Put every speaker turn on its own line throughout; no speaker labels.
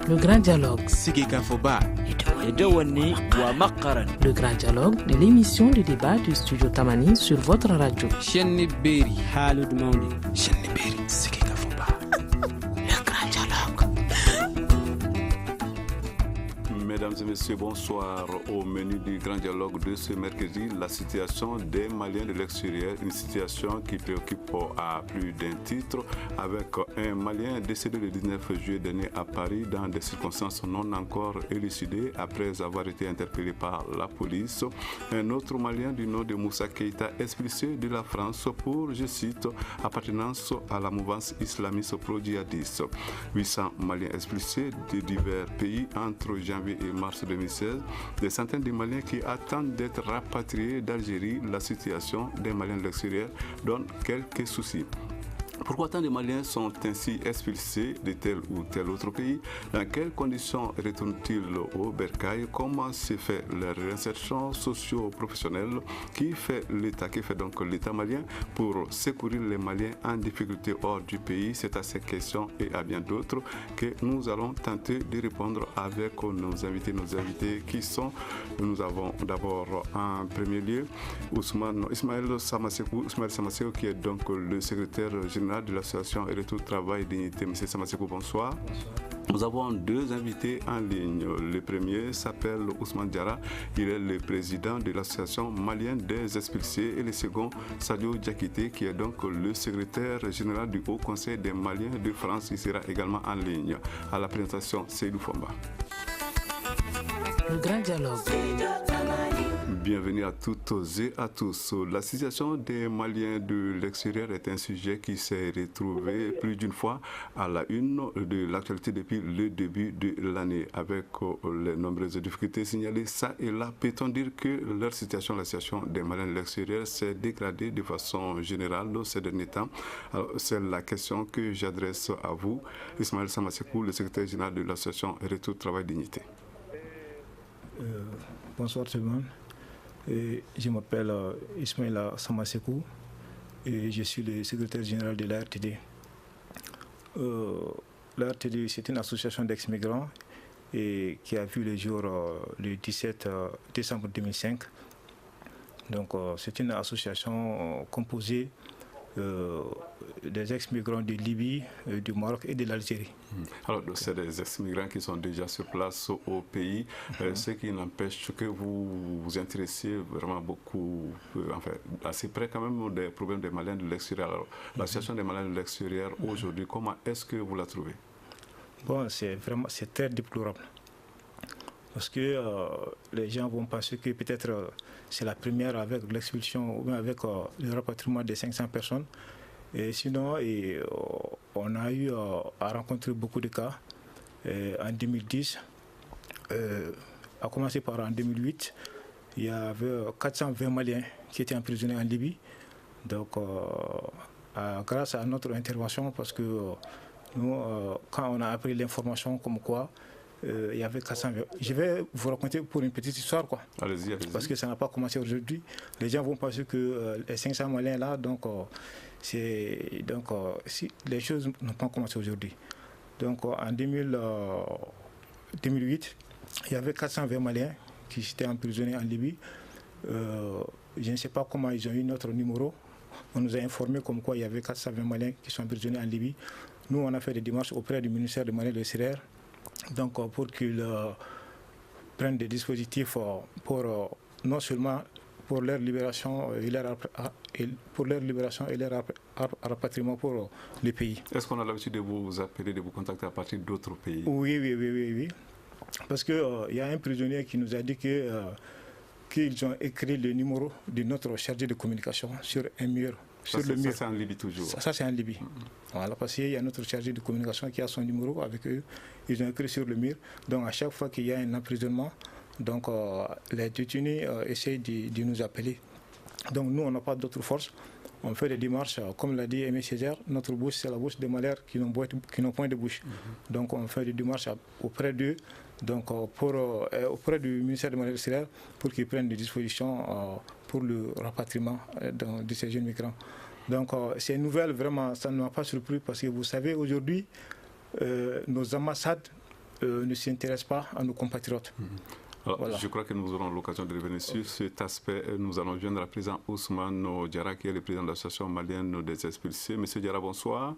Le grand dialogue.
Sigika Foba.
Le grand dialogue de l'émission de débat du studio Tamani sur votre radio.
Chenni Beri.
Halud Maundi.
Chenni Beri. Sigika Foba.
Le grand dialogue.
Mesdames et messieurs, bonsoir. Au menu du grand dialogue de ce mercredi, la situation des Maliens de l'extérieur, une situation qui préoccupe à plus d'un titre, avec un Malien décédé le 19 juillet dernier à Paris dans des circonstances non encore élucidées après avoir été interpellé par la police. Un autre Malien du nom de Moussa Keïta expulsé de la France pour, je cite, appartenance à la mouvance islamiste pro-djihadiste. 800 Maliens expulsés de divers pays entre janvier et mars 2016, des centaines de Maliens qui attendent d'être rapatriés d'Algérie. La situation des Maliens de l'extérieur donne quelques soucis. Pourquoi tant de Maliens sont ainsi expulsés de tel ou tel autre pays? Dans quelles conditions retournent-ils au bercail? Comment se fait leur réinsertion socio-professionnelle? Qui fait donc l'État malien pour secourir les Maliens en difficulté hors du pays? C'est à ces questions et à bien d'autres que nous allons tenter de répondre avec nos invités qui sont, nous avons d'abord en premier lieu Ismaël Samasekou qui est donc le secrétaire général de l'association Retour Travail Dignité. Monsieur Samasekou, bonsoir. Nous avons deux invités en ligne. Le premier s'appelle Ousmane Diarra, il est le président de l'association malienne des expulsés, et le second, Sadio Diakité, qui est donc le secrétaire général du Haut Conseil des Maliens de France. Il sera également en ligne. À la présentation, Seydou Fomba.
Le grand dialogue.
Bienvenue à toutes et à tous. La situation des Maliens de l'extérieur est un sujet qui s'est retrouvé plus d'une fois à la une de l'actualité depuis le début de l'année. Avec les nombreuses difficultés signalées ça et là, peut-on dire que la situation des Maliens de l'extérieur s'est dégradée de façon générale ces derniers temps? Alors, c'est la question que j'adresse à vous, Ismaël Samasekou, le secrétaire général de l'association Retour Travail Dignité.
Bonsoir tout le monde. Je m'appelle Ismaël Samasekou et je suis le secrétaire général de l'ARTD. L'ARTD, c'est une association d'ex-migrants et qui a vu le jour le 17 décembre 2005. Donc, c'est une association composée des ex-migrants de Libye, du Maroc et de l'Algérie.
Alors, c'est des ex-migrants qui sont déjà sur place au pays, ce qui n'empêche que vous vous intéressiez vraiment beaucoup, enfin, assez près quand même des problèmes des Maliens de l'extérieur. Alors, la situation des Maliens de l'extérieur aujourd'hui, comment est-ce que vous la trouvez? Bon,
c'est très déplorable. Parce que les gens vont penser que peut-être c'est la première avec l'expulsion ou bien avec le rapatriement de 500 personnes. Et sinon, on a eu à rencontrer beaucoup de cas. En 2010, à commencer par en 2008, il y avait 420 Maliens qui étaient emprisonnés en Libye. Donc, grâce à notre intervention, parce que nous, quand on a appris l'information comme quoi, il y avait 420. Je vais vous raconter pour une petite histoire, quoi.
Allez-y.
Parce que ça n'a pas commencé aujourd'hui. Les gens vont penser que les 500 Maliens là, si les choses n'ont pas commencé aujourd'hui. Donc en 2008, il y avait 420 Maliens qui étaient emprisonnés en Libye. Je ne sais pas comment ils ont eu notre numéro. On nous a informé comme quoi il y avait 420 Maliens qui sont emprisonnés en Libye. Nous, on a fait des démarches auprès du ministère des Maliens de l'extérieur. Donc, pour qu'ils prennent des dispositifs pour non seulement pour leur libération et leur rapatriement pour les pays.
Est-ce qu'on a l'habitude de vous appeler, de vous contacter à partir d'autres pays?
Oui. Parce qu'il y a un prisonnier qui nous a dit qu'ils ont écrit le numéro de notre chargé de communication sur un mur.
Ça, c'est en Libye toujours.
Ça c'est en Libye. Voilà, parce qu'il y a notre chargé de communication qui a son numéro avec eux. Ils ont écrit sur le mur. Donc à chaque fois qu'il y a un emprisonnement, donc les détenus essayent de nous appeler. Donc nous, on n'a pas d'autre force. On fait des démarches, comme l'a dit Aimé Césaire, notre bouche, c'est la bouche des malheurs qui n'ont point de bouche. Donc on fait des démarches auprès d'eux, donc auprès du ministère des Maliens de l'extérieur pour qu'ils prennent des dispositions pour le rapatriement de ces jeunes migrants. Donc ces nouvelles, vraiment, ça ne m'a pas surpris parce que vous savez, aujourd'hui, nos ambassades ne s'intéressent pas à nos compatriotes.
Alors, voilà. Je crois que nous aurons l'occasion de revenir sur cet aspect. Nous allons joindre à présent Ousmane Diarra, qui est le président de l'association malienne des expulsés. Monsieur Diarra, bonsoir.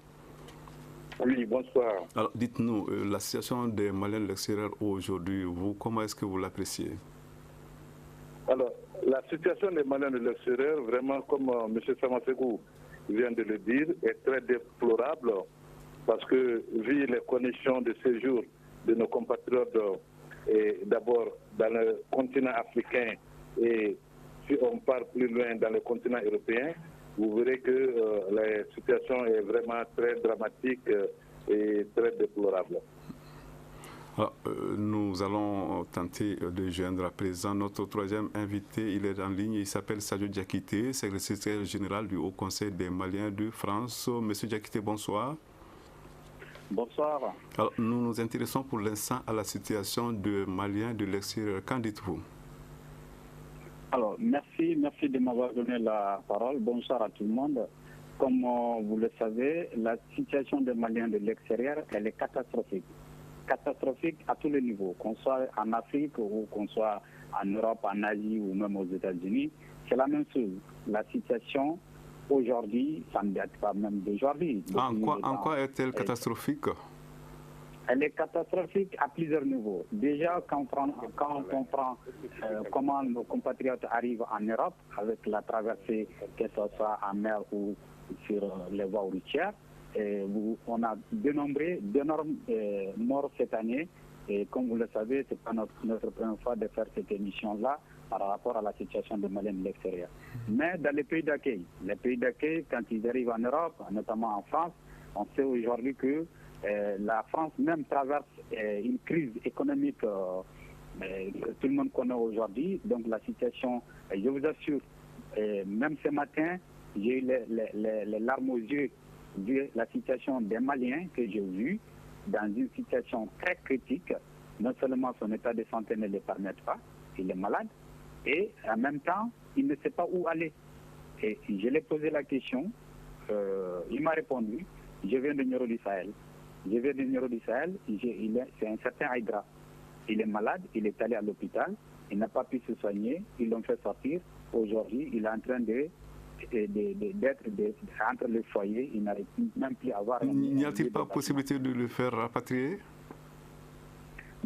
Oui, bonsoir.
Alors, dites-nous, la situation des Maliens de l'extérieur aujourd'hui, vous, comment est-ce que vous l'appréciez?
Alors, la situation des Maliens de l'extérieur, vraiment, comme M. Samasekou vient de le dire, est très déplorable parce que, vu les conditions de séjour de nos compatriotes, et d'abord dans le continent africain et si on part plus loin dans le continent européen, vous verrez que la situation est vraiment très dramatique et très déplorable.
Alors, nous allons tenter de joindre à présent notre troisième invité. Il est en ligne, il s'appelle Sadio Diakité, secrétaire général du Haut Conseil des Maliens de France. Monsieur Diakité, bonsoir.
Bonsoir.
Alors, nous nous intéressons pour l'instant à la situation des Maliens de l'extérieur. Qu'en dites-vous?
Alors, merci de m'avoir donné la parole. Bonsoir à tout le monde. Comme vous le savez, la situation des Maliens de l'extérieur, elle est catastrophique. Catastrophique à tous les niveaux, qu'on soit en Afrique ou qu'on soit en Europe, en Asie ou même aux États-Unis. C'est la même chose. La situation aujourd'hui, ça ne date pas même d'aujourd'hui.
En quoi est-elle catastrophique?
Elle est catastrophique à plusieurs niveaux. Déjà, quand on comprend comment nos compatriotes arrivent en Europe, avec la traversée, que ce soit en mer ou sur les voies routières, on a dénombré d'énormes morts cette année. Et comme vous le savez, ce n'est pas notre première fois de faire cette émission-là par rapport à la situation des Maliens de l'extérieur. Mais dans les pays d'accueil, quand ils arrivent en Europe, notamment en France, on sait aujourd'hui que la France même traverse une crise économique que tout le monde connaît aujourd'hui. Donc la situation, je vous assure, même ce matin, j'ai eu les larmes aux yeux vu la situation des Maliens que j'ai vus dans une situation très critique. Non seulement son état de santé ne le permet pas, il est malade, et en même temps, il ne sait pas où aller. Et je lui ai posé la question, il m'a répondu, je viens de Nioro du Sahel. C'est un certain Aïdra. Il est malade, il est allé à l'hôpital, il n'a pas pu se soigner, ils l'ont fait sortir. Aujourd'hui, il est en train d'être entre les foyers, il n'arrive même plus à avoir...
N'y a-t-il pas possibilité de le faire rapatrier?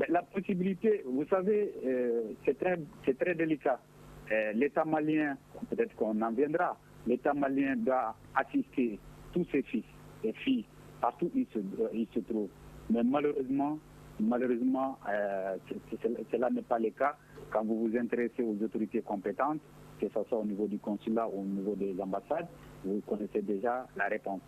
La possibilité, vous savez, c'est très délicat. L'État malien, peut-être qu'on en viendra, l'État malien doit assister tous ses fils et filles partout où ils se trouvent. Mais malheureusement, cela n'est pas le cas. Quand vous vous intéressez aux autorités compétentes, que ce soit au niveau du consulat ou au niveau des ambassades, vous connaissez déjà la réponse.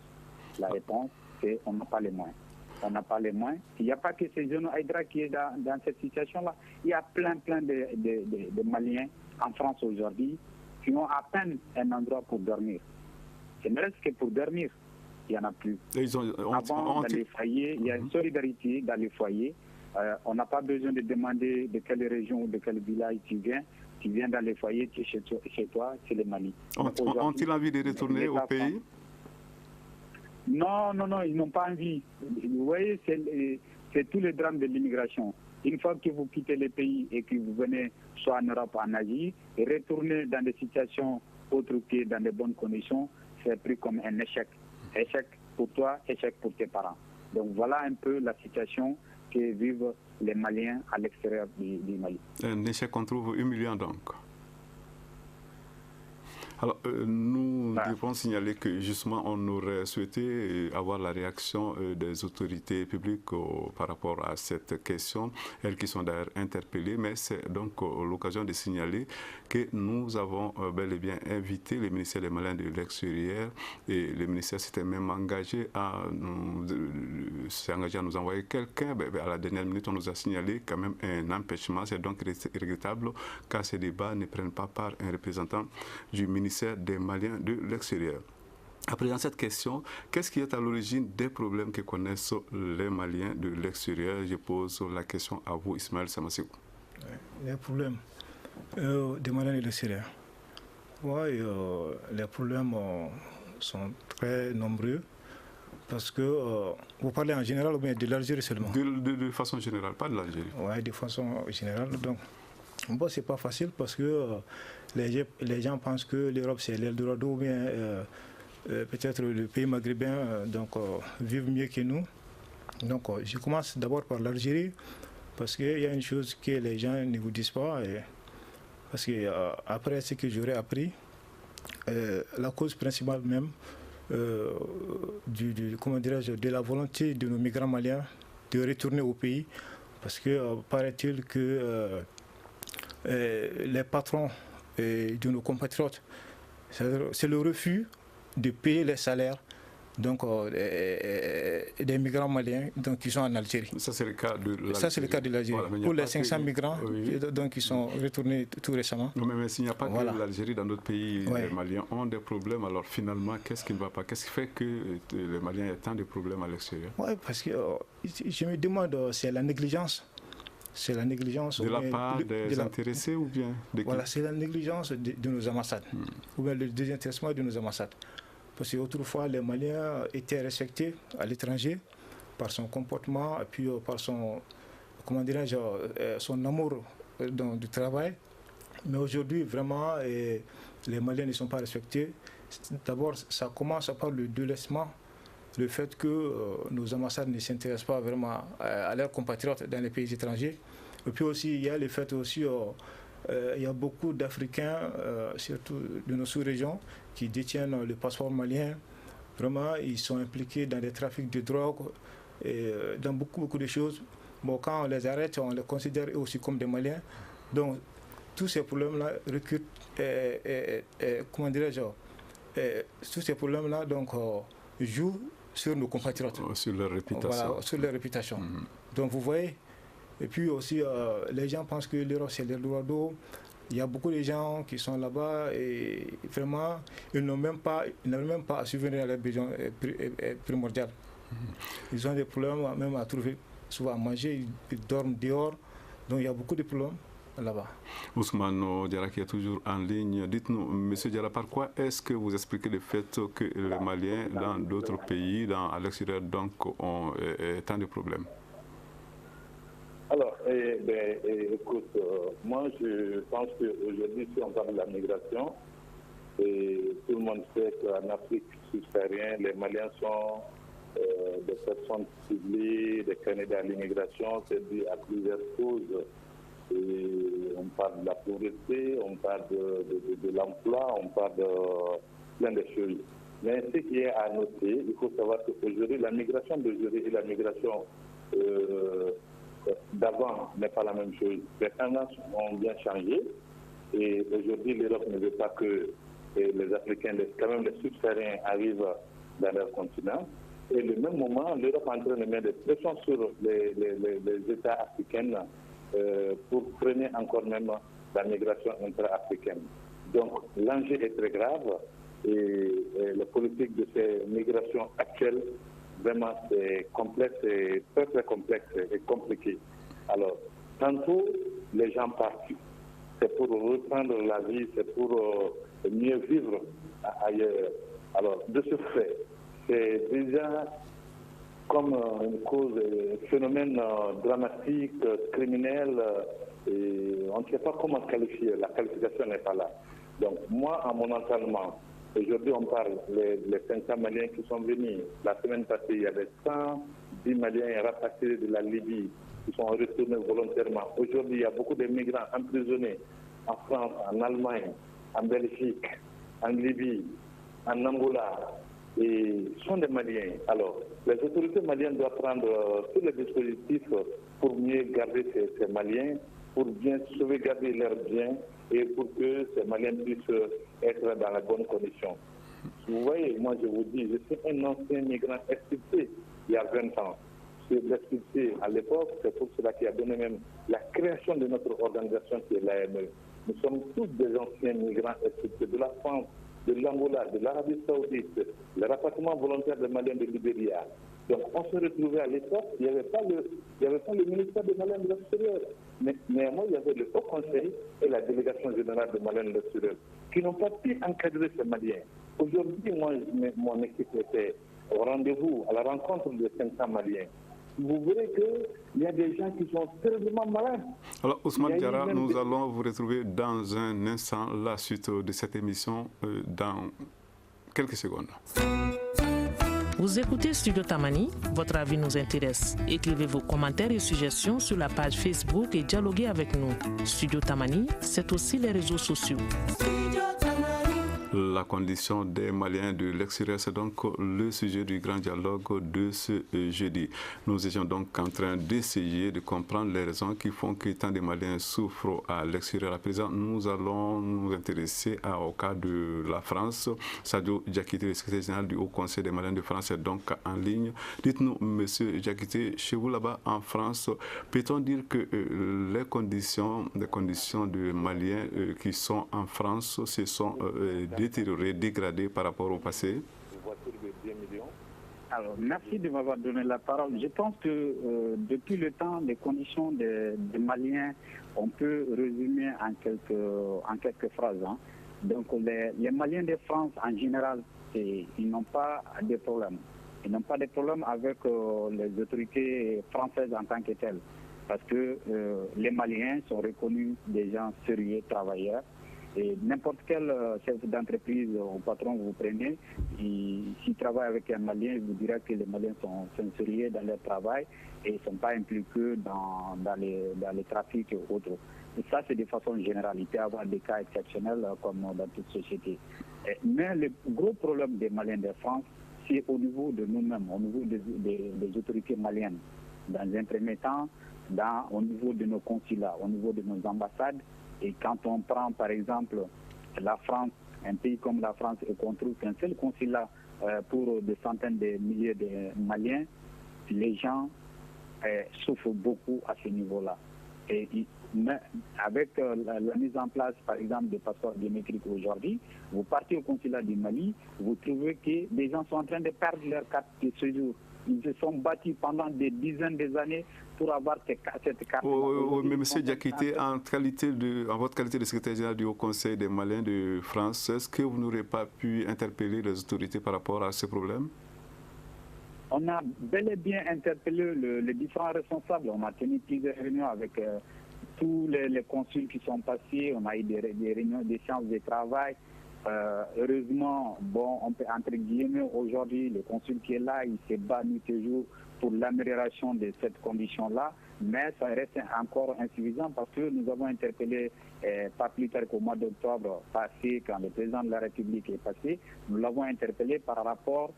La réponse, c'est on n'a pas les moyens. On n'a pas les moyens. Il n'y a pas que ces jeunes Aïdra qui est dans cette situation-là. Il y a plein de Maliens en France aujourd'hui qui ont à peine un endroit pour dormir. Ce ne reste que pour dormir. Il n'y en a plus. Avant, dans les foyers, il y a une solidarité dans les foyers. On n'a pas besoin de demander de quelle région ou de quel village tu viens. Tu viens dans les foyers, tu es chez toi, c'est le Mali.
Ont-ils envie de retourner au pays?
Non, ils n'ont pas envie. Vous voyez, c'est tout le drame de l'immigration. Une fois que vous quittez le pays et que vous venez soit en Europe, en Asie, et retourner dans des situations autres que dans de bonnes conditions, c'est pris comme un échec. Échec pour toi, échec pour tes parents. Donc voilà un peu la situation que vivent les Maliens à l'extérieur du Mali.
Un échec qu'on trouve humiliant donc. Alors, nous devons signaler que justement, on aurait souhaité avoir la réaction des autorités publiques par rapport à cette question, elles qui sont d'ailleurs interpellées, mais c'est donc l'occasion de signaler que nous avons bel et bien invité le ministère des Maliens de l'extérieur et le ministère s'était même engagé à nous envoyer quelqu'un. À la dernière minute, on nous a signalé quand même un empêchement. C'est donc regrettable qu'à ces débats ne prennent pas part un représentant du ministère des Maliens de l'extérieur. À présent, cette question, qu'est-ce qui est à l'origine des problèmes que connaissent les Maliens de l'extérieur? Je pose la question à vous, Ismaël Samasekou.
Les problèmes des Maliens de l'extérieur. Oui, les problèmes sont très nombreux. Parce que vous parlez en général ou bien de l'Algérie seulement?
De façon générale, pas de l'Algérie.
Oui, de façon générale. Donc, bon, c'est pas facile parce que les gens pensent que l'Europe c'est l'Eldorado ou bien peut-être le pays maghrébin vivent mieux que nous. Donc, je commence d'abord par l'Algérie parce qu'il y a une chose que les gens ne vous disent pas. Parce que après ce que j'aurais appris, la cause principale même de la volonté de nos migrants maliens de retourner au pays, parce que paraît-il que les patrons de nos compatriotes, c'est le refus de payer les salaires des migrants maliens qui sont en Algérie.
Ça, c'est le cas de l'Algérie.
Ça, c'est le cas de l'Algérie.
Voilà,
pour les 500 migrants qui sont retournés tout récemment.
Non, mais s'il n'y a pas que l'Algérie, dans d'autres pays, les Maliens ont des problèmes. Alors finalement, qu'est-ce qui ne va pas? Qu'est-ce qui fait que les Maliens aient tant de problèmes à l'extérieur?
Oui, parce que je me demande, c'est la négligence. C'est la négligence.
De la part des intéressés ou bien de qui?
Voilà, c'est la négligence de nos ambassades. Ou bien le désintéressement de nos ambassades. Parce qu'autrefois, les Maliens étaient respectés à l'étranger par son comportement et puis par son, son amour du travail. Mais aujourd'hui, vraiment, les Maliens ne sont pas respectés. D'abord, ça commence par le délaissement, le fait que nos ambassades ne s'intéressent pas vraiment à leurs compatriotes dans les pays étrangers. Et puis aussi, il y a le fait aussi, il y a beaucoup d'Africains, surtout de nos sous-régions, qui détiennent le passeport malien. Vraiment, ils sont impliqués dans des trafics de drogue et dans beaucoup de choses. Bon, quand on les arrête, on les considère aussi comme des Maliens. Donc, tous ces problèmes-là recrutent, tous ces problèmes-là jouent sur nos compatriotes.
Sur leur réputation.
Voilà, sur leur réputation. Donc, vous voyez. Et puis aussi, les gens pensent que l'Europe, c'est l'Eldorado. Il y a beaucoup de gens qui sont là-bas et vraiment, ils n'ont même pas à subvenir à leurs besoins primordiaux. Ils ont des problèmes même à trouver, souvent à manger, ils dorment dehors. Donc il y a beaucoup de problèmes là-bas.
Ousmane Diarra qui est toujours en ligne. Dites-nous, Monsieur Diarra, par quoi est-ce que vous expliquez le fait que les Maliens dans d'autres pays, à l'extérieur, ont tant de problèmes?
Alors, écoute, moi je pense qu'aujourd'hui, si on parle de la migration, tout le monde sait qu'en Afrique subsaharienne, les Maliens sont des personnes ciblées, des candidats à l'immigration, c'est dû à plusieurs causes. On parle de la pauvreté, on parle de l'emploi, on parle de plein de choses. Mais ce qui est à noter, il faut savoir qu'aujourd'hui, la migration d'aujourd'hui et la migration d'avant n'est pas la même chose. Les tendances ont bien changé et aujourd'hui l'Europe ne veut pas que les Africains, quand même les subsahariens arrivent dans leur continent. Et au même moment, l'Europe est en train de mettre des pressions sur les États africains pour freiner encore même la migration intra-africaine. Donc l'enjeu est très grave et la politique de ces migrations actuelles, vraiment, c'est complexe, c'est très complexe et compliqué. Alors, tantôt, les gens partent. C'est pour reprendre la vie, c'est pour mieux vivre ailleurs. Alors, de ce fait, c'est déjà comme une cause, un phénomène dramatique, criminel, et on ne sait pas comment qualifier. La qualification n'est pas là. Donc, moi, à mon entraînement, aujourd'hui, on parle les 500 Maliens qui sont venus. La semaine passée, il y avait 110 Maliens rapatriés de la Libye qui sont retournés volontairement. Aujourd'hui, il y a beaucoup de migrants emprisonnés en France, en Allemagne, en Belgique, en Libye, en Angola. Et ce sont des Maliens. Alors, les autorités maliennes doivent prendre tous les dispositifs pour mieux garder ces Maliens, pour bien sauvegarder leurs biens et pour que ces Maliens puissent être dans la bonne condition. Vous voyez, moi je vous dis, je suis un ancien migrant expulsé il y a 20 ans. Je suis expulsé à l'époque, c'est pour cela qu'il a donné même la création de notre organisation qui est l'AME. Nous sommes tous des anciens migrants expulsés de la France, de l'Angola, de l'Arabie Saoudite, le rapatriement volontaire des Maliens de Libéria. Donc on se retrouvait à l'époque, il n'y avait pas le ministère des Maliens de l'extérieur. Mais néanmoins, il y avait le Haut Conseil et la délégation générale des Maliens de l'extérieur qui n'ont pas pu encadrer ces Maliens. Aujourd'hui, moi, mon équipe était au rendez-vous, à la rencontre de 500 Maliens, vous verrez qu'il y a des gens qui sont terriblement malins.
Alors, Ousmane Diarra, nous allons vous retrouver dans un instant, la suite de cette émission, dans quelques secondes.
Vous écoutez Studio Tamani, votre avis nous intéresse. Écrivez vos commentaires et suggestions sur la page Facebook et dialoguez avec nous. Studio Tamani, c'est aussi les réseaux sociaux.
La condition des Maliens de l'extérieur, c'est donc le sujet du grand dialogue de ce jeudi. Nous étions donc en train d'essayer de comprendre les raisons qui font que tant de Maliens souffrent à l'extérieur. À présent, nous allons nous intéresser au cas de la France. Sadio Diakité, le secrétaire général du Haut Conseil des Maliens de France, est donc en ligne. Dites-nous, monsieur Diakité, chez vous là-bas en France, peut-on dire que les conditions de Maliens qui sont en France se sont détérioré, dégradé par rapport au passé?
Alors, merci de m'avoir donné la parole. Je pense que depuis le temps, les conditions des Maliens, on peut résumer en quelques phrases. Hein. Donc, les Maliens de France, en général, ils n'ont pas de problème. Ils n'ont pas de problème avec les autorités françaises en tant que telles. Parce que les Maliens sont reconnus des gens sérieux, travailleurs. Et n'importe quel chef d'entreprise ou patron que vous prenez, s'il travaille avec un Malien, il vous dira que les Maliens sont sérieux dans leur travail et ils ne sont pas impliqués dans les trafics et autres. Et ça, c'est de façon générale. Il peut y avoir des cas exceptionnels comme dans toute société. Mais le gros problème des Maliens de France, c'est au niveau de nous-mêmes, au niveau des autorités maliennes. Dans un premier temps, au niveau de nos consulats, au niveau de nos ambassades. Et quand on prend par exemple la France, un pays comme la France, et qu'on trouve qu'un seul consulat pour des centaines de milliers de Maliens, les gens souffrent beaucoup à ce niveau-là. Et avec la mise en place, par exemple, des passeports biométriques aujourd'hui, vous partez au consulat du Mali, vous trouvez que les gens sont en train de perdre leur carte de séjour. Ils se sont battus pendant des dizaines d'années pour avoir cette carte.
Mais M. Diakité, en votre qualité de secrétaire général du Haut Conseil des Maliens de France, est-ce que vous n'aurez pas pu interpeller les autorités par rapport à ce problème?
On a bel et bien interpellé les différents responsables. On a tenu plusieurs réunions avec tous les consuls qui sont passés. On a eu des réunions, des séances de travail. Heureusement, on peut entre guillemets aujourd'hui, le consul qui est là, il s'est battu toujours pour l'amélioration de cette condition-là, mais ça reste encore insuffisant parce que nous avons interpellé, pas plus tard qu'au mois d'octobre passé, quand le président de la République est passé, nous l'avons interpellé par rapport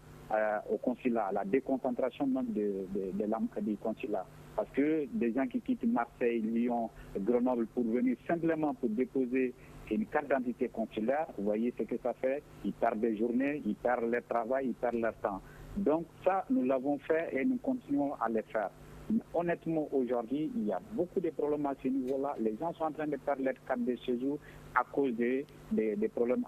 au consulat, à la déconcentration même du consulat. Parce que des gens qui quittent Marseille, Lyon, Grenoble pour venir simplement pour déposer une carte d'identité consulaire, vous voyez ce que ça fait, ils perdent des journées, ils perdent leur travail, ils perdent leur temps. Donc ça, nous l'avons fait et nous continuons à le faire. Mais honnêtement, aujourd'hui, il y a beaucoup de problèmes à ce niveau-là. Les gens sont en train de perdre leur carte de séjour à cause des problèmes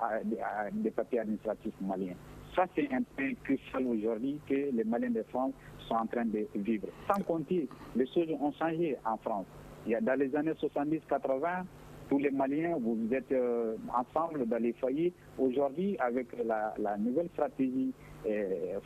des papiers administratifs maliens. Ça, c'est un point crucial aujourd'hui que les Maliens de France sont en train de vivre. Sans compter, les choses ont changé en France. Il y a, dans les années 70-80, tous les Maliens, vous êtes ensemble dans les foyers. Aujourd'hui, avec la nouvelle stratégie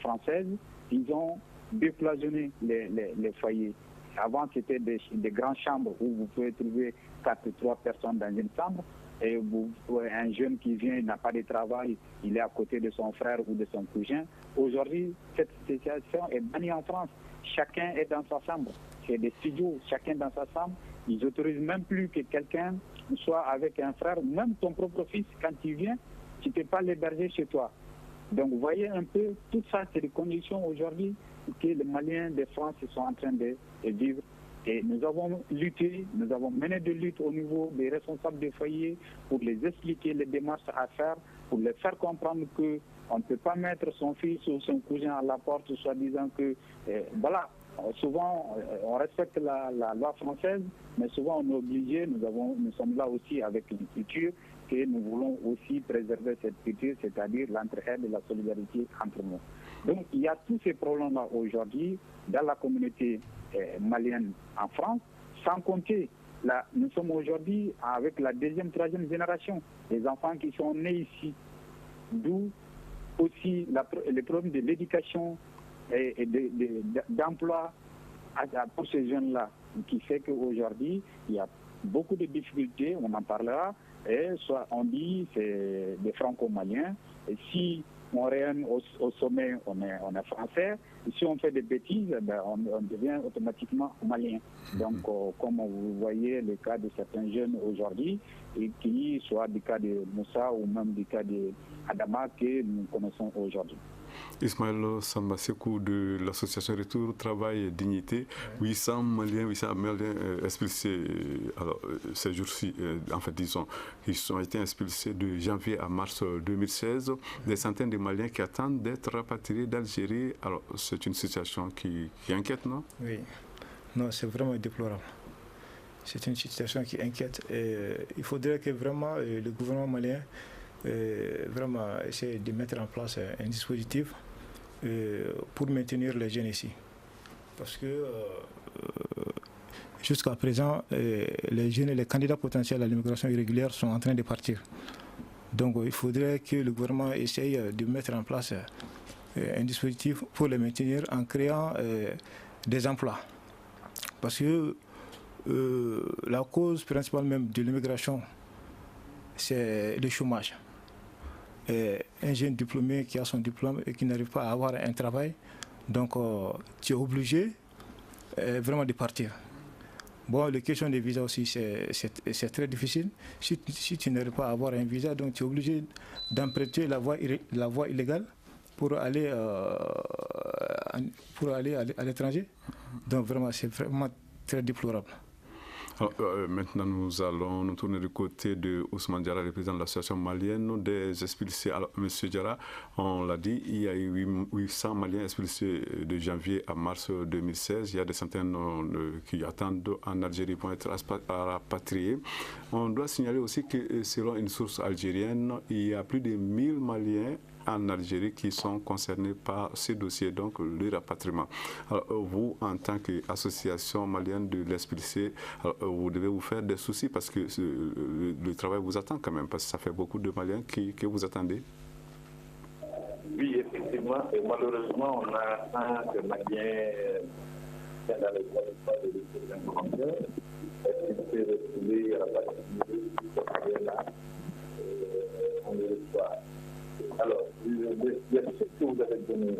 française, ils ont décloisonné les foyers. Avant, c'était des grandes chambres où vous pouvez trouver 4 ou 3 personnes dans une chambre. Et un jeune qui vient, il n'a pas de travail, il est à côté de son frère ou de son cousin. Aujourd'hui, cette situation est bannie en France. Chacun est dans sa chambre. C'est des studios, chacun dans sa chambre. Ils n'autorisent même plus que quelqu'un soit avec un frère, même ton propre fils, quand il vient, tu ne peux pas l'héberger chez toi. Donc vous voyez un peu, tout ça, c'est des conditions aujourd'hui que les Maliens de France sont en train de vivre. Et nous avons lutté, nous avons mené des luttes au niveau des responsables des foyers pour les expliquer les démarches à faire, pour les faire comprendre qu'on ne peut pas mettre son fils ou son cousin à la porte, soit disant que, voilà, souvent on respecte la loi française, mais souvent on est obligé, nous sommes là aussi avec une culture, que nous voulons aussi préserver cette culture, c'est-à-dire l'entraide et la solidarité entre nous. Donc il y a tous ces problèmes-là aujourd'hui dans la communauté malienne en France, sans compter, nous sommes aujourd'hui avec la deuxième, troisième génération, des enfants qui sont nés ici, d'où aussi le problème de l'éducation d'emploi pour ces jeunes-là, qui fait qu'aujourd'hui, il y a beaucoup de difficultés, on en parlera, et soit on dit c'est des franco-maliens, et si on règne au sommet, on est français, et si on fait des bêtises, on devient automatiquement malien. Donc, comme vous voyez le cas de certains jeunes aujourd'hui, et qui soit du cas de Moussa ou même du cas de Adama que nous connaissons aujourd'hui.
Ismaël Sambasekou de l'association Retour Travail et Dignité, 800 Maliens expulsés ces jours-ci, en fait disons, ils ont été expulsés de janvier à mars 2016, des centaines de Maliens qui attendent d'être rapatriés d'Algérie. Alors c'est une situation qui inquiète, non?
Oui, non, c'est vraiment déplorable. C'est une situation qui inquiète et il faudrait que vraiment le gouvernement malien vraiment essayer de mettre en place un dispositif pour maintenir les jeunes ici. Parce que jusqu'à présent, les jeunes et les candidats potentiels à l'immigration irrégulière sont en train de partir. Donc il faudrait que le gouvernement essaye de mettre en place un dispositif pour les maintenir en créant des emplois. Parce que la cause principale même de l'immigration, c'est le chômage. Un jeune diplômé qui a son diplôme et qui n'arrive pas à avoir un travail, donc tu es obligé vraiment de partir. Bon, la question des visas aussi, c'est très difficile. Si tu n'arrives pas à avoir un visa, donc tu es obligé d'emprunter la voie illégale pour aller à l'étranger. Donc vraiment, c'est vraiment très déplorable.
Alors, maintenant, nous allons nous tourner du côté de Ousmane Diarra, le président de l'association malienne des expulsés. Alors, M. Diarra, on l'a dit, il y a eu 800 Maliens expulsés de janvier à mars 2016. Il y a des centaines qui attendent en Algérie pour être rapatriés. On doit signaler aussi que, selon une source algérienne, il y a plus de 1000 Maliens en Algérie qui sont concernés par ces dossiers, donc le rapatriement. Alors, vous, en tant qu'association malienne de l'expulsé, vous devez vous faire des soucis parce que le travail vous attend quand même, parce que ça fait beaucoup de Maliens que vous attendez.
Oui, effectivement, et malheureusement, on a un Malien dans les territoires de l'expulsé expulsé, refoulé, rapatrié, ce là on le reçoit. Alors, les chiffres que vous avez donnés,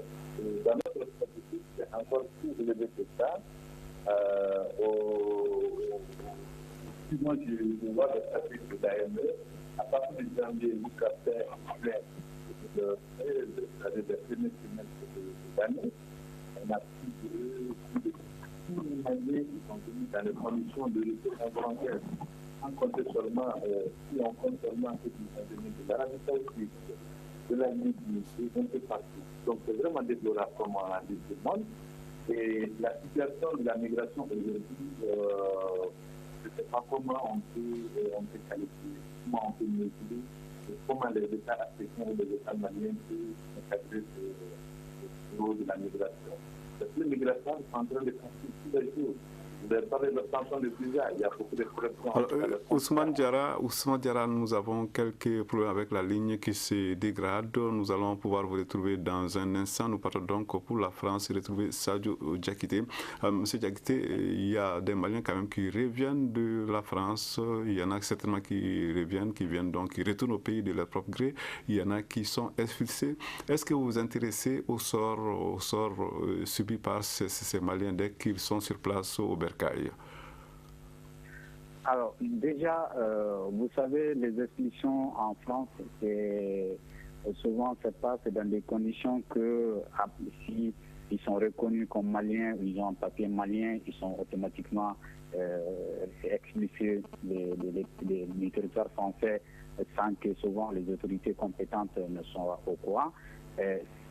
dans notre statistique, c'est encore plus élevé que ça. Moi, je vois le statistique de l'AME, à partir de janvier jusqu'à fin des premières semaines de l'année, on a plus de 6 000 Maliens qui sont venus dans les conditions de retour volontaire. On compte seulement, si on compte seulement ceux qui sont venus de l'Arabie Saoudite, de la Libye, et un peu partout. Donc c'est vraiment déplorable comme on a dit tout le monde. Et la situation de la migration aujourd'hui, je ne sais pas comment on peut qualifier, comment on peut mesurer, comment les États africains ou les États maliens peuvent encadrer ce rôle de la migration. Cette migration est en train de construire tous les jours. Vous avez parlé de l'obtention de visa, il y a beaucoup de problèmes.
Ousmane Diarra, nous avons quelques problèmes avec la ligne qui se dégrade. Nous allons pouvoir vous retrouver dans un instant. Nous partons donc pour la France et retrouver Sadio Diakité. Monsieur Diakité, il y a des Maliens quand même qui reviennent de la France. Il y en a certainement qui reviennent, qui retournent au pays de leur propre gré. Il y en a qui sont expulsés. Est-ce que vous vous intéressez au sort subi par ces Maliens dès qu'ils sont sur place au Bercail?
Alors, déjà, vous savez, les expulsions en France, souvent, c'est dans des conditions que si ils sont reconnus comme Maliens, ils ont un papier malien, ils sont automatiquement expulsés du territoire français sans que souvent les autorités compétentes ne soient au courant.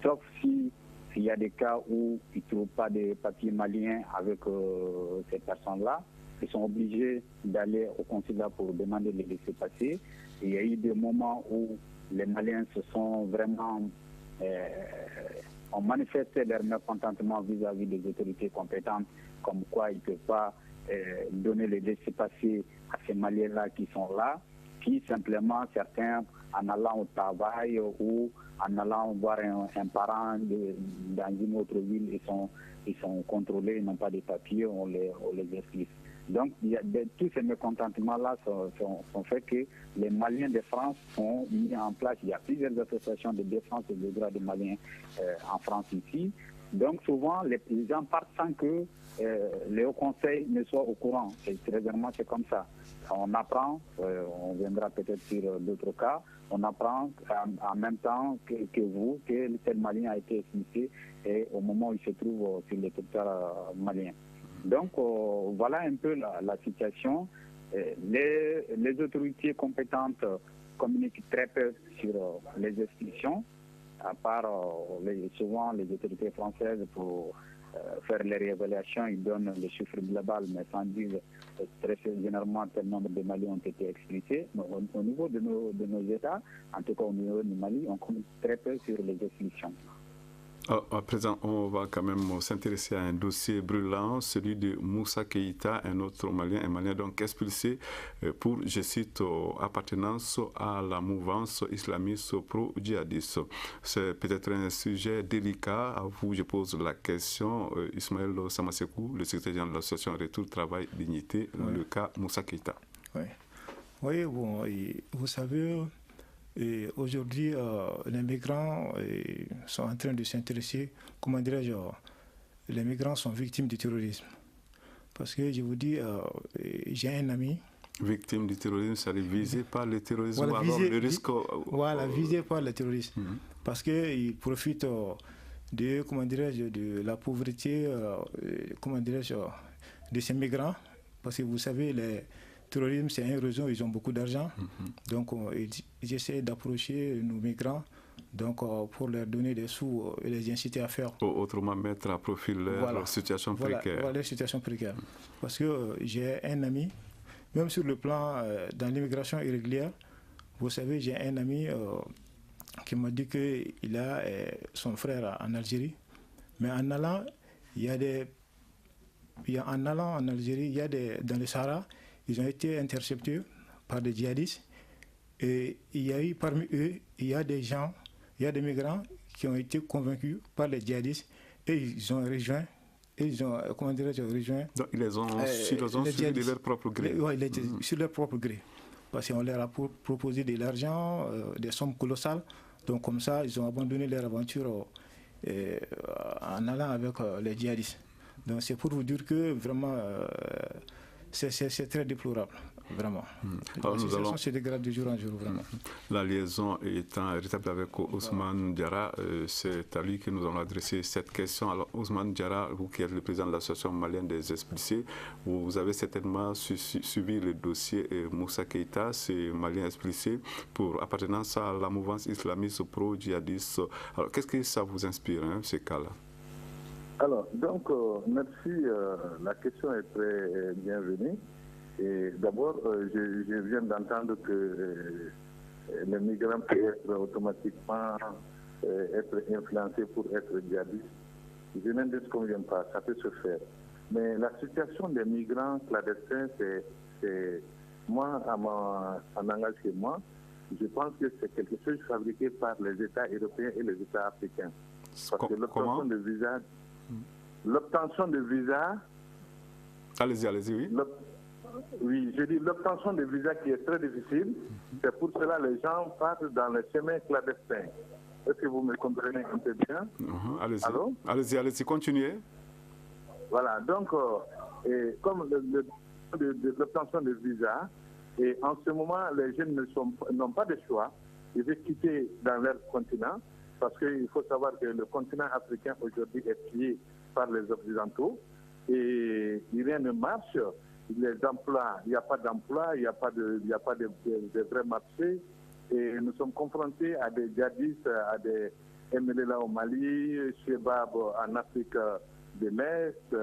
Sauf s'il y a des cas où ils ne trouvent pas de papiers maliens avec ces personnes-là, ils sont obligés d'aller au consulat pour demander de les laisser passer. Il y a eu des moments où les Maliens se sont vraiment ont manifesté leur mécontentement vis-à-vis des autorités compétentes, comme quoi ils ne peuvent pas donner les laissez-passer à ces Maliens-là qui sont là. qui simplement certains, en allant au travail ou en allant voir un parent dans une autre ville, ils sont contrôlés, ils n'ont pas de papiers, on les expulse. Donc tous ces mécontentements-là sont faits que les Maliens de France ont mis en place, il y a plusieurs associations de défense des droits des Maliens en France ici. Donc souvent les gens partent sans que le Haut Conseil ne soit au courant. Très généralement c'est comme ça. On apprend, on viendra peut-être sur d'autres cas, on apprend en même temps que vous que tel Malien a été expulsé et au moment où il se trouve sur le territoire malien. Donc voilà un peu la situation. Les autorités compétentes communiquent très peu sur les expulsions, à part souvent les autorités françaises pour faire les révélations, ils donnent les chiffres globaux, mais sans dire très généralement tel nombre de Maliens ont été expulsés. Mais au niveau de nos États, en tout cas au niveau du Mali, on communique très peu sur les expulsions.
À présent, on va quand même s'intéresser à un dossier brûlant, celui de Moussa Keïta, un autre Malien, un Malien donc expulsé pour, je cite, appartenance à la mouvance islamiste pro-djihadiste. C'est peut-être un sujet délicat. À vous, je pose la question. Ismaël Samasekou, le secrétaire général de l'association Retour Travail Dignité, le cas Moussa Keïta.
Oui, bon, vous savez... Et aujourd'hui, les migrants sont en train de s'intéresser, comment dirais-je, les migrants sont victimes du terrorisme. Parce que je vous dis, j'ai un ami...
Victime du terrorisme, c'est visé par le terrorisme,
voilà,
alors le risque...
Voilà, visé par le terrorisme. Parce qu'ils profitent de, comment dirais-je, de la pauvreté, comment dirais-je, de ces migrants. Parce que vous savez, les terrorisme, c'est un réseau, ils ont beaucoup d'argent. Donc, ils essaient d'approcher nos migrants pour leur donner des sous et les inciter à faire.
Autrement, mettre à profit leur situation précaire.
Voilà, leur situation précaire. Parce que j'ai un ami, même sur le plan dans l'immigration irrégulière, vous savez, j'ai un ami qui m'a dit qu'il a son frère en Algérie. Mais en allant, en allant en Algérie, il y a dans le Sahara, ils ont été interceptés par des djihadistes et il y a eu parmi eux, il y a des migrants qui ont été convaincus par les djihadistes et ils ont rejoint,
donc ils les ont suivis de leur propre gré.
Oui, sur leur propre gré. Parce qu'on leur a proposé de l'argent, des sommes colossales. Donc comme ça, ils ont abandonné leur aventure en allant avec les djihadistes. Donc c'est pour vous dire que vraiment... C'est très déplorable, vraiment. La situation se dégrade de jour en jour, vraiment.
La liaison étant rétablie avec Ousmane Diarra, c'est à lui que nous allons adresser cette question. Alors, Ousmane Diarra, vous qui êtes le président de l'association malienne des expulsés, vous avez certainement suivi le dossier Moussa Keïta, c'est Malien expulsé pour appartenance à la mouvance islamiste pro-djihadiste. Alors, qu'est-ce que ça vous inspire, ces cas-là?
Alors, donc, merci. La question est très bienvenue. Et d'abord, je viens d'entendre que les migrants peuvent être automatiquement être influencés pour être djihadistes. Je n'en disconviens pas, ça peut se faire. Mais la situation des migrants clandestins, c'est moi, en langage chez moi, je pense que c'est quelque chose fabriqué par les États européens et les États africains. Parce que l'obtention de visa... L'obtention de visa...
Allez-y, oui.
Oui, je dis l'obtention de visa qui est très difficile. C'est pour cela que les gens partent dans les chemins clandestins. Est-ce que vous me comprenez un peu bien?
Allez-y. Allez-y, continuez.
Voilà, donc, comme l'obtention de visa, et en ce moment, les jeunes n'ont pas de choix. Ils veulent quitter dans leur continent. Parce qu'il faut savoir que le continent africain aujourd'hui est pillé par les Occidentaux et rien ne marche. Les emplois, il n'y a pas d'emploi, il n'y a pas de vrai marché et nous sommes confrontés à des djihadistes, à des MLA au Mali, Shebab en Afrique de l'Est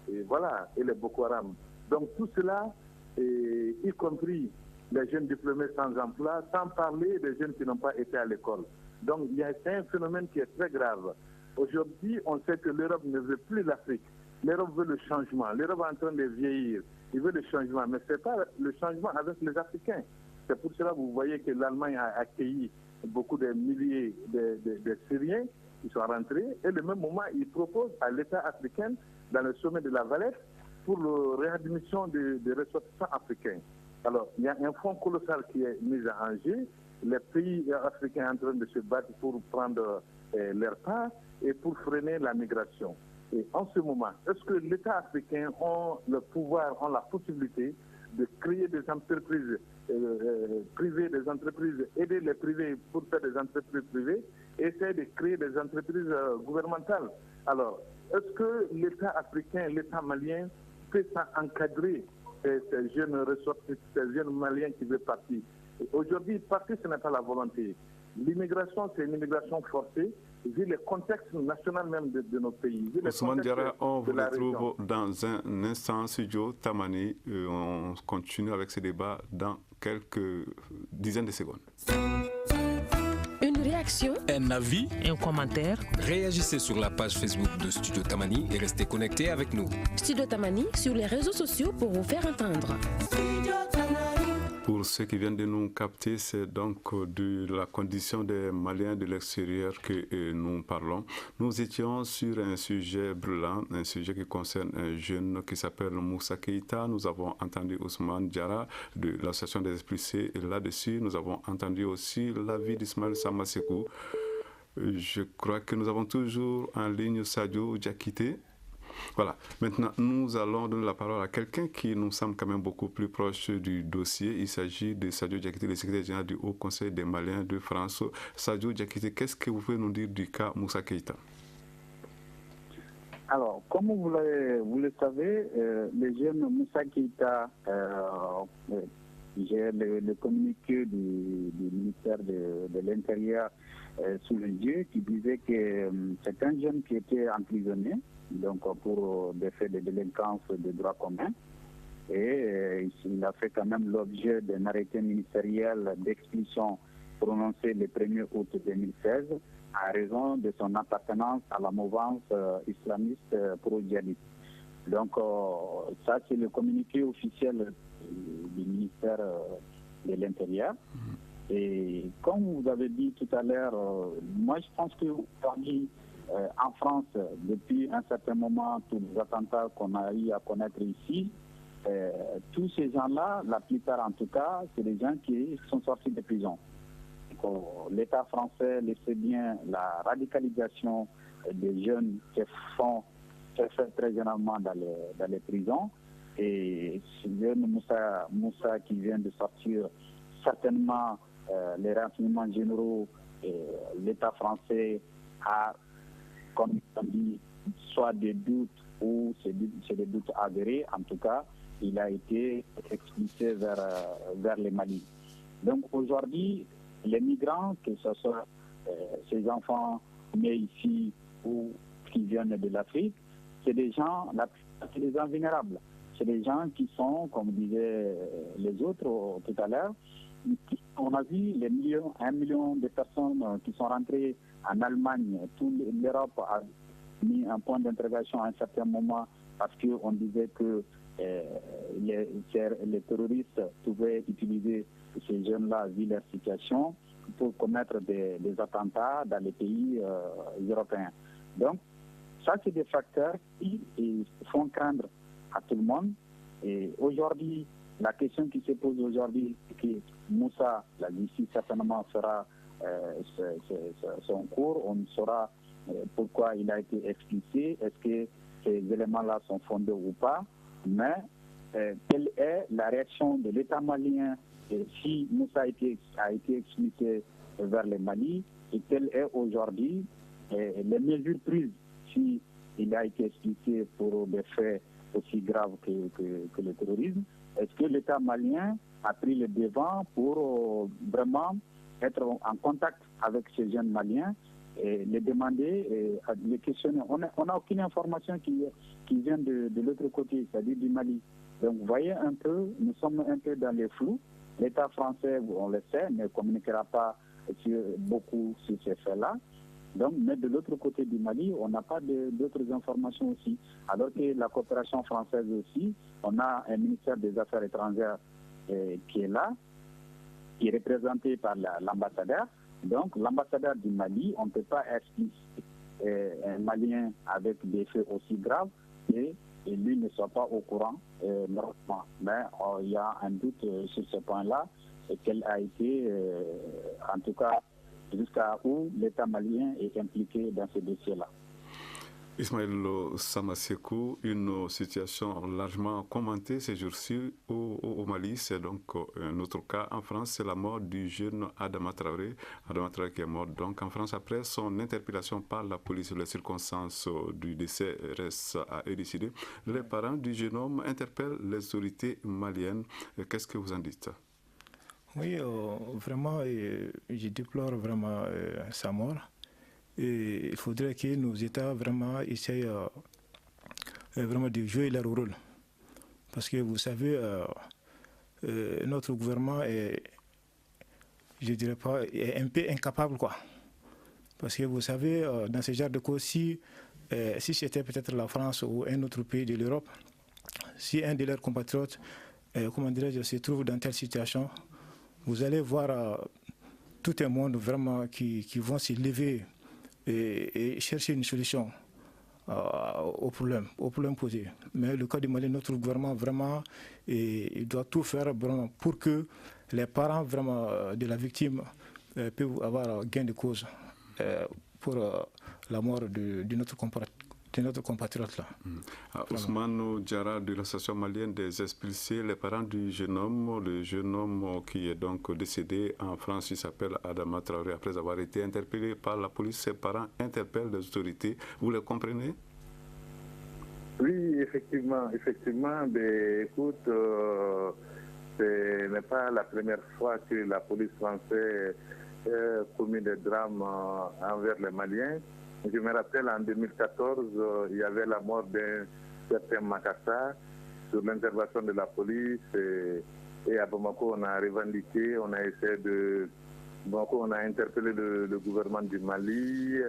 et voilà, et les Boko Haram. Donc tout cela, y compris les jeunes diplômés sans emploi, sans parler des jeunes qui n'ont pas été à l'école. Donc, c'est un phénomène qui est très grave. Aujourd'hui, on sait que l'Europe ne veut plus l'Afrique. L'Europe veut le changement. L'Europe est en train de vieillir. Il veut le changement, mais ce n'est pas le changement avec les Africains. C'est pour cela que vous voyez que l'Allemagne a accueilli beaucoup de milliers de Syriens qui sont rentrés. Et le même moment, il propose à l'État africain, dans le sommet de la Valette, pour la réadmission des ressortissants africains. Alors, il y a un fonds colossal qui est mis en jeu. Les pays africains sont en train de se battre pour prendre leur part et pour freiner la migration. Et en ce moment, est-ce que l'État africain a le pouvoir, a la possibilité de créer des entreprises privées, des entreprises, aider les privés pour faire des entreprises privées, et essayer de créer des entreprises gouvernementales? Alors, est-ce que l'État africain, l'État malien peut encadrer ces jeunes ressortissants, ces jeunes maliens qui veulent partir? Aujourd'hui, partir, ce n'est pas la volonté. L'immigration, c'est une immigration forcée, vu le contexte national même de nos pays.
Ousmane Diarra, on vous retrouve dans un instant, Studio Tamani. On continue avec ce débat dans quelques dizaines de secondes.
Une réaction,
un avis,
un commentaire.
Réagissez sur la page Facebook de Studio Tamani et restez connectés avec nous.
Studio Tamani sur les réseaux sociaux pour vous faire entendre.
Pour ceux qui viennent de nous capter, c'est donc de la condition des Maliens de l'extérieur que nous parlons. Nous étions sur un sujet brûlant, un sujet qui concerne un jeune qui s'appelle Moussa Keïta. Nous avons entendu Ousmane Diarra de l'association des expulsés. Et là-dessus, nous avons entendu aussi l'avis d'Ismaël Samasekou. Je crois que nous avons toujours en ligne Sadio Diakité. Voilà. Maintenant, nous allons donner la parole à quelqu'un qui nous semble quand même beaucoup plus proche du dossier. Il s'agit de Sadio Diakité, le secrétaire général du Haut Conseil des Maliens de France. Sadio Diakité, qu'est-ce que vous pouvez nous dire du cas Moussa Keïta?
Alors, comme vous le savez, le jeune Moussa Keïta, j'ai le communiqué du ministère de l'Intérieur sous les yeux qui disait que c'est un jeune qui était emprisonné donc pour des faits de délinquance de droit commun. Et il a fait quand même l'objet d'un arrêté ministériel d'expulsion prononcé le 1er août 2016 à raison de son appartenance à la mouvance islamiste pro-djihadiste. Donc ça, c'est le communiqué officiel du ministère de l'Intérieur. Et comme vous avez dit tout à l'heure, moi je pense que aujourd'hui, en France, depuis un certain moment, tous les attentats qu'on a eu à connaître ici, tous ces gens-là, la plupart en tout cas, c'est des gens qui sont sortis de prison. L'État français le sait bien, la radicalisation des jeunes qui se fait très généralement dans les prisons. Et ce jeune Moussa qui vient de sortir, certainement les renseignements généraux, l'État français a, comme on dit, soit des doutes ou c'est des doutes avérés. En tout cas, il a été expulsé vers le Mali. Donc aujourd'hui, les migrants, que ce soit ces enfants nés ici ou qui viennent de l'Afrique, c'est des gens vulnérables. C'est des gens qui sont, comme disaient les autres tout à l'heure, on a vu 1 million de personnes qui sont rentrées en Allemagne. Toute l'Europe a mis un point d'interrogation à un certain moment parce qu'on disait que les terroristes pouvaient utiliser ces jeunes-là, vu leur situation, pour commettre des attentats dans les pays européens. Donc, ça, c'est des facteurs qui font craindre à tout le monde. Et aujourd'hui, la question qui se pose aujourd'hui, c'est que Moussa, la justice certainement fera son cours, on saura pourquoi il a été expulsé, est-ce que ces éléments-là sont fondés ou pas, mais quelle est la réaction de l'État malien si Moussa a été expulsé vers le Mali, et quelles est aujourd'hui les mesures prises si il a été expulsé pour des faits aussi graves que le terrorisme. Est-ce que l'État malien a pris le devant pour vraiment être en contact avec ces jeunes Maliens et les demander, les questionner? On n'a aucune information qui vient de l'autre côté, c'est-à-dire du Mali. Donc vous voyez un peu, nous sommes un peu dans les flous. L'État français, on le sait, ne communiquera pas beaucoup sur ces faits-là. Donc, mais de l'autre côté du Mali, on n'a pas d'autres informations aussi. Alors que la coopération française aussi, on a un ministère des Affaires étrangères qui est là, qui est représenté par l'ambassadeur. Donc, l'ambassadeur du Mali, on ne peut pas expliciter un Malien avec des faits aussi graves et lui ne soit pas au courant normalement. Mais il y a un doute sur ce point-là, et quelle a été, en tout cas, jusqu'à où l'État malien est impliqué dans ce dossier-là.
Ismaël Samasekou, une situation largement commentée ces jours-ci au Mali. C'est donc un autre cas en France, c'est la mort du jeune Adama Traoré. Adama Traoré qui est mort donc en France après son interpellation par la police. Les circonstances du décès restent à élucider. Les parents du jeune homme interpellent les autorités maliennes. Qu'est-ce que vous en dites?
Oui, vraiment, je déplore vraiment sa mort. Et il faudrait que nos États vraiment essayent vraiment de jouer leur rôle. Parce que vous savez, notre gouvernement est, je dirais pas, est un peu incapable, quoi. Parce que vous savez, dans ce genre de cas, si c'était peut-être la France ou un autre pays de l'Europe, si un de leurs compatriotes, comment dirais-je, se trouve dans telle situation, vous allez voir tout un monde vraiment qui vont se lever et chercher une solution au problème posé. Mais le cas du Mali, notre gouvernement vraiment, il doit tout faire pour que les parents vraiment de la victime peuvent avoir gain de cause pour la mort de notre compatriote là.
Ousmane Diarra de l'association malienne des expulsés, les parents du jeune homme, le jeune homme qui est donc décédé en France, il s'appelle Adama Traoré, après avoir été interpellé par la police, ses parents interpellent les autorités. Vous les comprenez?
Oui, effectivement. Mais écoute, ce n'est pas la première fois que la police française commet des drames envers les Maliens. Je me rappelle en 2014, il y avait la mort d'un certain Makassa sur l'intervention de la police et à Bamako on a revendiqué, on a essayé on a interpellé le gouvernement du Mali,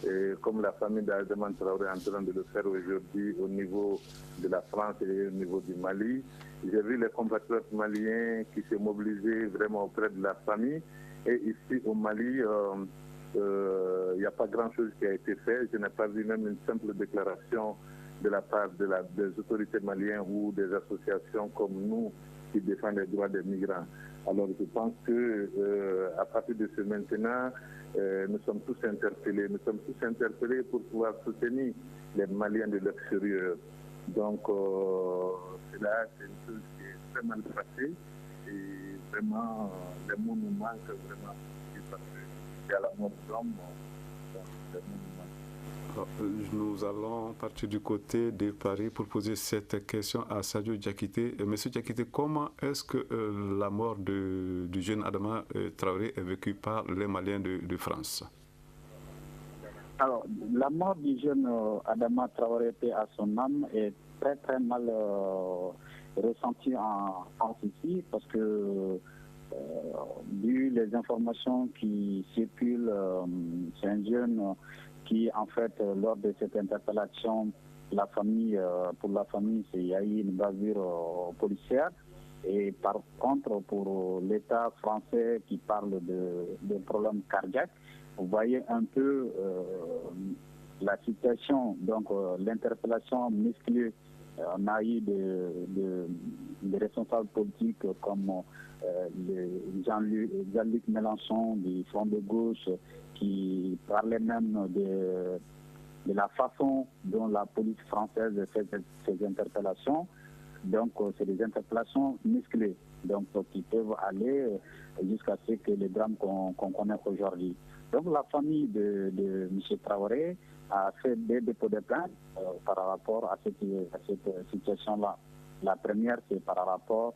et comme la famille d'Adama Traoré est en train de le faire aujourd'hui au niveau de la France et au niveau du Mali. J'ai vu les compatriotes maliens qui s'est mobilisés vraiment auprès de la famille, et ici au Mali, il n'y a pas grand-chose qui a été fait. Je n'ai pas vu même une simple déclaration de la part des autorités maliennes ou des associations comme nous qui défendent les droits des migrants. Alors je pense que à partir de ce maintenant, nous sommes tous interpellés. Nous sommes tous interpellés pour pouvoir soutenir les Maliens de l'extérieur. Donc cela, c'est une chose qui est très mal passée et vraiment les mots nous manquent vraiment parce que à la mort d'homme,
nous allons partir du côté de Paris pour poser cette question à Sadio Diakité. Monsieur Diakité, comment est-ce que la mort du jeune Adama Traoré est vécue par les Maliens de France?
Alors, la mort du jeune Adama Traoré à son âme est très très mal ressentie en France ici parce que vu les informations qui circulent, c'est un jeune qui, en fait, lors de cette interpellation, pour la famille, il y a eu une bavure policière. Et par contre, pour l'État français qui parle de problèmes cardiaques, vous voyez un peu la situation. Donc, l'interpellation musclée, on a eu des responsables politiques comme Jean-Luc Mélenchon du Front de gauche qui parlait même de la façon dont la police française fait ces interpellations. Donc, c'est des interpellations musclées, donc qui peuvent aller jusqu'à ce que les drames qu'on connaît aujourd'hui. Donc, la famille de M. Traoré a fait des dépôts de plainte par rapport à cette situation-là. La première, c'est par rapport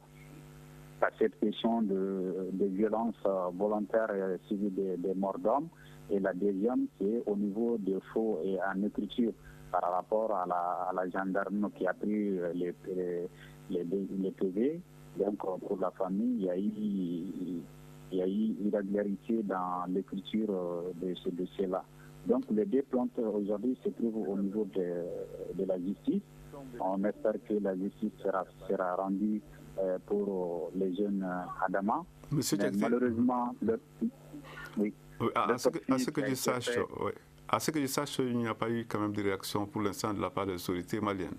à cette question de violence volontaire suivie des morts d'hommes. Et la deuxième, c'est au niveau des faux et en écriture par rapport à la gendarme qui a pris les PV. Donc, pour la famille, il y a eu irrégularité dans l'écriture de ce dossier-là. Donc les deux plaintes aujourd'hui se trouvent au niveau de la justice. On espère que la justice sera rendue pour les jeunes Adama.
Monsieur Diakité,
malheureusement,
à ce que je sache, il n'y a pas eu quand même de réaction pour l'instant de la part des autorités maliennes.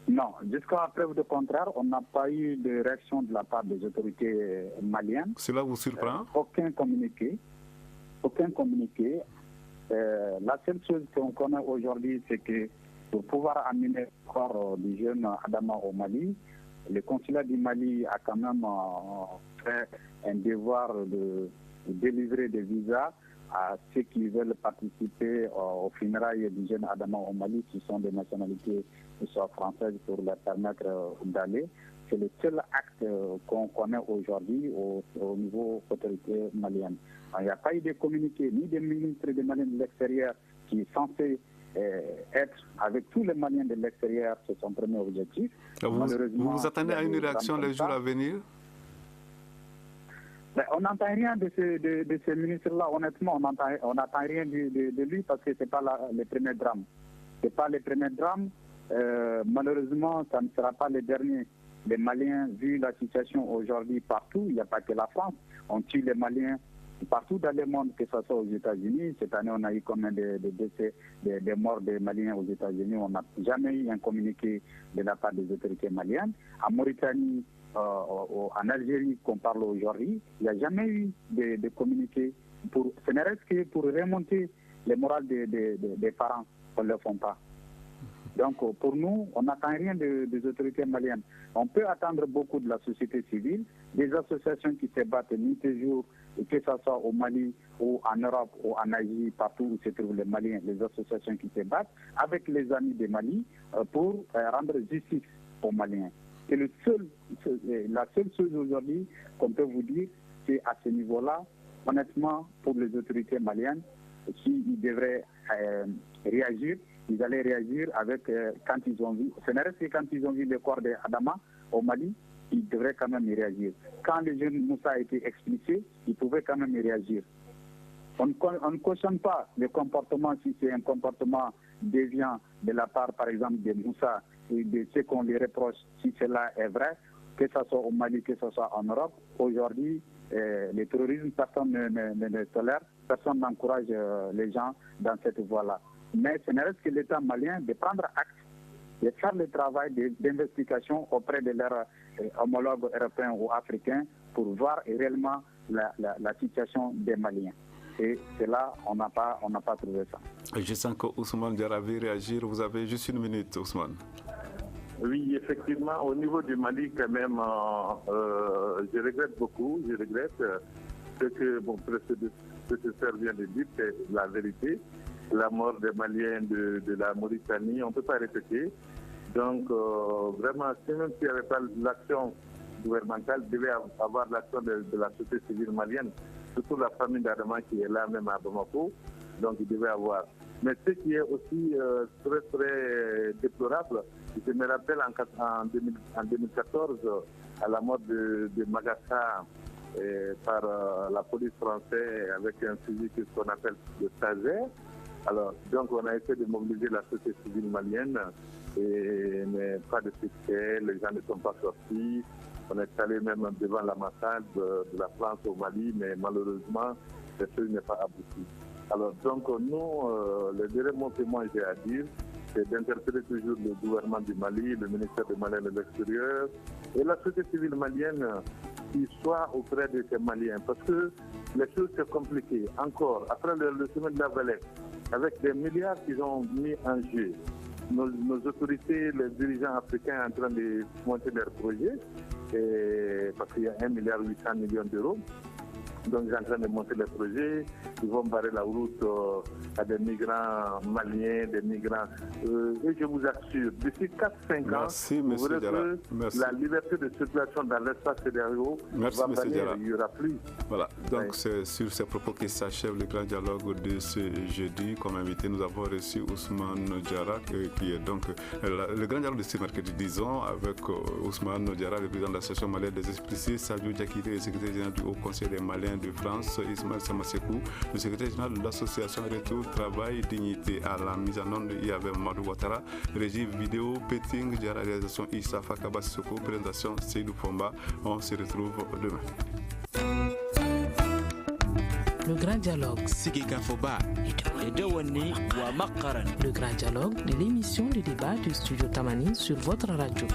Non, jusqu'à preuve du contraire, on n'a pas eu de réaction de la part des autorités maliennes.
Cela vous surprend?
Aucun communiqué. La seule chose qu'on connaît aujourd'hui, c'est que pour pouvoir amener le corps du jeune Adama au Mali, le consulat du Mali a quand même fait un devoir de délivrer des visas à ceux qui veulent participer aux funérailles du jeune Adama au Mali, qui sont des nationalités qui sont françaises, pour leur permettre d'aller. C'est le seul acte qu'on connaît aujourd'hui au niveau autorité malienne. Il n'y a pas eu de communiqué ni des ministres des Maliens de l'extérieur qui est censé être avec tous les Maliens de l'extérieur, c'est son premier objectif.
Vous attendez à une réaction les jours à venir?
On n'entend rien de ce ministre-là, honnêtement, on n'entend rien de lui, parce que ce n'est pas le premier drame. Ce n'est pas le premier drame. Malheureusement, ça ne sera pas le dernier. Les Maliens, vu la situation aujourd'hui partout, il n'y a pas que la France, on tue les Maliens partout dans le monde, que ce soit aux États-Unis. Cette année, on a eu combien de décès, des morts des Maliens aux États-Unis. On n'a jamais eu un communiqué de la part des autorités maliennes. En Mauritanie, en Algérie, qu'on parle aujourd'hui, il n'y a jamais eu de communiqué. Ce n'est que pour remonter le moral des parents, on ne le fait pas. Donc, pour nous, on n'attend rien des autorités maliennes. On peut attendre beaucoup de la société civile, des associations qui se battent nuit et jour, que ce soit au Mali ou en Europe ou en Asie, partout où se trouvent les Maliens, les associations qui se battent avec les amis des Mali pour rendre justice aux Maliens. C'est la seule chose aujourd'hui qu'on peut vous dire, c'est à ce niveau-là, honnêtement, pour les autorités maliennes, s'ils devraient réagir, ils allaient réagir avec, quand ils ont vu, ce n'est que quand ils ont vu le corps d'Adama au Mali, ils devraient quand même y réagir. Quand le jeune Moussa a été expulsé, ils pouvaient quand même y réagir. On ne cautionne pas le comportement, si c'est un comportement déviant de la part, par exemple, de Moussa et de ceux qu'on lui reproche, si cela est vrai, que ce soit au Mali, que ce soit en Europe. Aujourd'hui, le terrorisme, personne ne le tolère, personne n'encourage les gens dans cette voie-là. Mais ce n'est que l'État malien de prendre acte, de faire le travail d'investigation auprès de leurs homologues européens ou africains pour voir réellement la situation des Maliens. Et c'est là, on n'a pas trouvé ça.
Je sens que Ousmane Diarra veut réagir. Vous avez juste une minute, Ousmane.
Oui, effectivement, au niveau du Mali, quand même, je regrette beaucoup. Je regrette ce que mon prédécesseur vient de dire, c'est la vérité. La mort des Maliens de la Mauritanie, on ne peut pas répéter. Donc, vraiment, même s'il n'y avait pas l'action gouvernementale, il devait avoir l'action de la société civile malienne, surtout la famille d'Adama qui est là même à Bamako. Donc, il devait avoir. Mais ce qui est aussi très, très déplorable, je me rappelle en 2014, à la mort de Magassa par la police française avec un fusil qu'on appelle le Taser. Alors, donc on a essayé de mobiliser la société civile malienne, mais pas de succès, les gens ne sont pas sortis. On est allé même devant l'ambassade de la France au Mali, mais malheureusement, cette chose n'est pas aboutie. Alors, donc nous, le dernier mot que moi j'ai à dire, c'est d'interpeller toujours le gouvernement du Mali, le ministère des Maliens de l'Extérieur et la société civile malienne qui soit auprès de ces Maliens. Parce que les choses sont compliquées. Encore, après le sommet de la Valette, avec des milliards qu'ils ont mis en jeu, nos autorités, les dirigeants africains sont en train de monter leurs projets, parce qu'il y a 1,8 milliard d'euros. Donc, ils sont en train de monter les projets. Ils vont barrer la route à des migrants maliens, des migrants. Et je vous assure, d'ici 4-5 ans, vous verrez que la liberté de circulation dans l'espace CEDEAO va bannir, il n'y aura plus.
Voilà, donc c'est sur ces propos que s'achève le grand dialogue de ce jeudi. Comme invité, nous avons reçu Ousmane Diarra, qui est donc le grand dialogue de ce mercredi, disons, avec Ousmane Diarra, le président de l'association malienne des explicites, Sadio Diakité, le secrétaire général du Haut Conseil des Maliens malien de France, Ismaël Samasekou, le secrétaire général de l'association Retour Travail Dignité. À la mise en onde, il y avait Madou Ouattara, régie vidéo, petting, de la réalisation Issa Fakaba Sissoko, présentation Seydou Fomba. On se retrouve demain.
Le grand dialogue. Le grand dialogue de l'émission de débat du Studio Tamani sur votre radio.